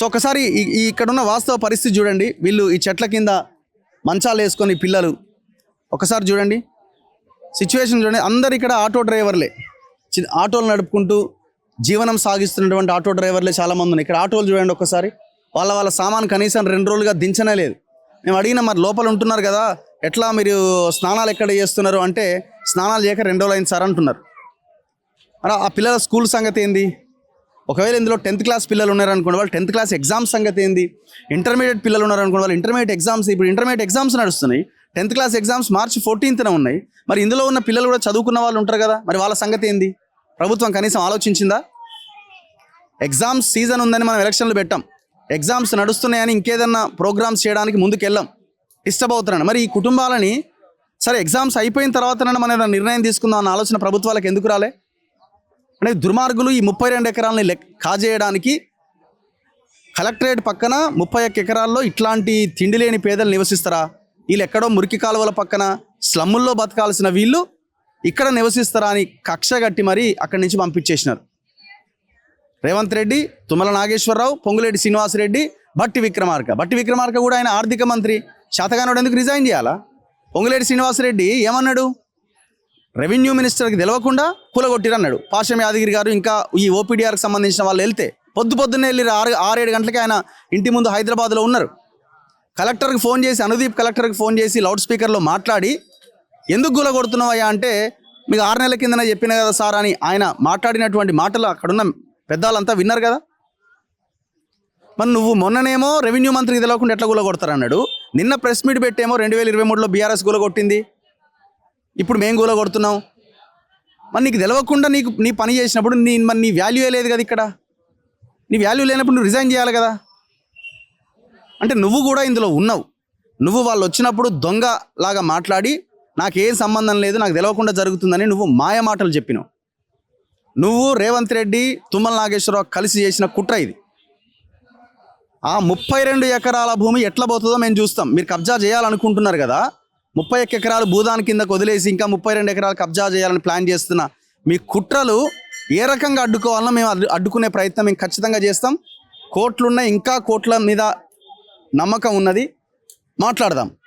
So ఒకసారి ఇక్కడున్న వాస్తవ పరిస్థితి చూడండి. వీళ్ళు ఈ చెట్ల కింద మంచాలు వేసుకొని పిల్లలు ఒకసారి చూడండి సిచ్యువేషన్ చూడండి. అందరు ఇక్కడ ఆటో డ్రైవర్లే, ఆటోలు నడుపుకుంటూ జీవనం సాగిస్తున్నటువంటి ఆటో డ్రైవర్లే చాలామంది ఉన్నాయి. ఇక్కడ ఆటోలు చూడండి ఒక్కసారి, వాళ్ళ సామాన్ కనీసం 2 రోజులుగా దించనే లేదు. మేము అడిగిన మరి లోపల ఉంటున్నారు కదా, ఎట్లా మీరు స్నానాలు ఎక్కడ చేస్తున్నారు అంటే స్నానాలు చేయక 2 రోజులు అయింది సార్ అంటున్నారు. మరి ఆ పిల్లల స్కూల్ సంగతి ఏంది? ఒకవేళ ఇందులో 10th క్లాస్ పిల్లలు ఉన్నారనుకోండి, వాళ్ళు 10th క్లాస్ ఎగ్జామ్స్ సంగతి ఏంది? ఇంటర్మీడియట్ పిల్లలు ఉన్నారనుకోండి, వాళ్ళు ఇంటర్మీడియట్ ఎగ్జామ్స్, ఇప్పుడు ఇంటర్మీడియట్ ఎగ్జామ్స్ నడుస్తున్నాయి. 10th class exams March 14th ఉన్నాయి. మరి ఇందులో ఉన్న పిల్లలు కూడా చదువుకున్న వాళ్ళు ఉంటారు కదా, మరి వాళ్ళ సంగతి ఏంది? ప్రభుత్వం కనీసం ఆలోచించిందా? ఎగ్జామ్స్ సీజన్ ఉందని మనం ఎలక్షన్లు పెట్టాం, ఎగ్జామ్స్ నడుస్తున్నాయని ఇంకేదన్నా ప్రోగ్రామ్స్ చేయడానికి ముందుకు వెళ్ళాం, డిస్టర్బ్ అవుతున్నాను. మరి ఈ కుటుంబాలని సరే ఎగ్జామ్స్ అయిపోయిన తర్వాతనైనా మనం ఏదైనా నిర్ణయం తీసుకుందాం అన్న ఆలోచన ప్రభుత్వాలకు ఎందుకు రాలే? అంటే దుర్మార్గులు ఈ 32 ఎకరాలని కాజేయడానికి కలెక్టరేట్ పక్కన 31 ఎకరాల్లో ఇట్లాంటి తిండి లేని పేదలు నివసిస్తారా? వీళ్ళు ఎక్కడో మురికి కాలువల పక్కన స్లమ్ముల్లో బతకాల్సిన వీళ్ళు ఇక్కడ నివసిస్తారా అని కక్ష కట్టి మరీ అక్కడి నుంచి పంపించేసినారు. రేవంత్ రెడ్డి, తుమ్మల నాగేశ్వరరావు, పొంగులేటి శ్రీనివాసరెడ్డి, భట్టి విక్రమార్క కూడా ఆయన ఆర్థిక మంత్రి, శాతగానోడు ఎందుకు రిజైన్ చేయాలా? పొంగులేటి శ్రీనివాసరెడ్డి ఏమన్నాడు? రెవెన్యూ మినిస్టర్కి తెలవకుండా కూలగొట్టిరన్నాడు. పాషం యాదగిరి గారు ఇంకా ఈ ఓపీడీఆర్కి సంబంధించిన వాళ్ళు వెళ్తే పొద్దున్నే వెళ్ళి 6-7 గంటలకి ఆయన ఇంటి ముందు హైదరాబాద్లో ఉన్నారు. కలెక్టర్కి ఫోన్ చేసి, అనుదీప్ కలెక్టర్కి ఫోన్ చేసి లౌడ్ స్పీకర్లో మాట్లాడి ఎందుకు కూలగొడుతున్నావయ్యా అంటే మీకు 6 నెలల కిందనే చెప్పిన కదా సార్ అని ఆయన మాట్లాడినటువంటి మాటలు అక్కడున్న పెద్దవాళ్ళంతా విన్నారు కదా. మరి నువ్వు మొన్ననేమో రెవెన్యూ మంత్రికి తెలవకుండా ఎట్లా కూలగొడతారన్నాడు, నిన్న ప్రెస్ మీట్ పెట్టేమో 2023లో బీఆర్ఎస్ కూలగొట్టింది, ఇప్పుడు మేము కూలగొడుతున్నాం. మరి నీకు తెలవకుండా నీ పని చేసినప్పుడు మరి నీ వాల్యూ లేదు కదా, ఇక్కడ నీ వాల్యూ లేనప్పుడు నువ్వు రిజైన్ చేయాలి కదా. అంటే నువ్వు కూడా ఇందులో ఉన్నావు. నువ్వు వాళ్ళు వచ్చినప్పుడు దొంగ లాగా మాట్లాడి నాకేం సంబంధం లేదు, నాకు తెలవకుండా జరుగుతుందని నువ్వు మాయ మాటలు చెప్పినావు. నువ్వు రేవంత్ రెడ్డి, తుమ్మల నాగేశ్వరరావు కలిసి చేసిన కుట్ర ఇది. ఆ 32 ఎకరాల భూమి ఎట్లా పోతుందో మేము చూస్తాం. మీరు కబ్జా చేయాలనుకుంటున్నారు కదా, 31 ఎకరాలు భూదాన్ కిందకు వదిలేసి ఇంకా 32 ఎకరాలు కబ్జా చేయాలని ప్లాన్ చేస్తున్న మీ కుట్రలు ఏ రకంగా అడ్డుకోవాలనో మేము అడ్డుకునే ప్రయత్నం మేము ఖచ్చితంగా చేస్తాం. కోర్టులున్నాయి, ఇంకా కోర్టుల మీద నమ్మకం ఉన్నది, మాట్లాడదాం.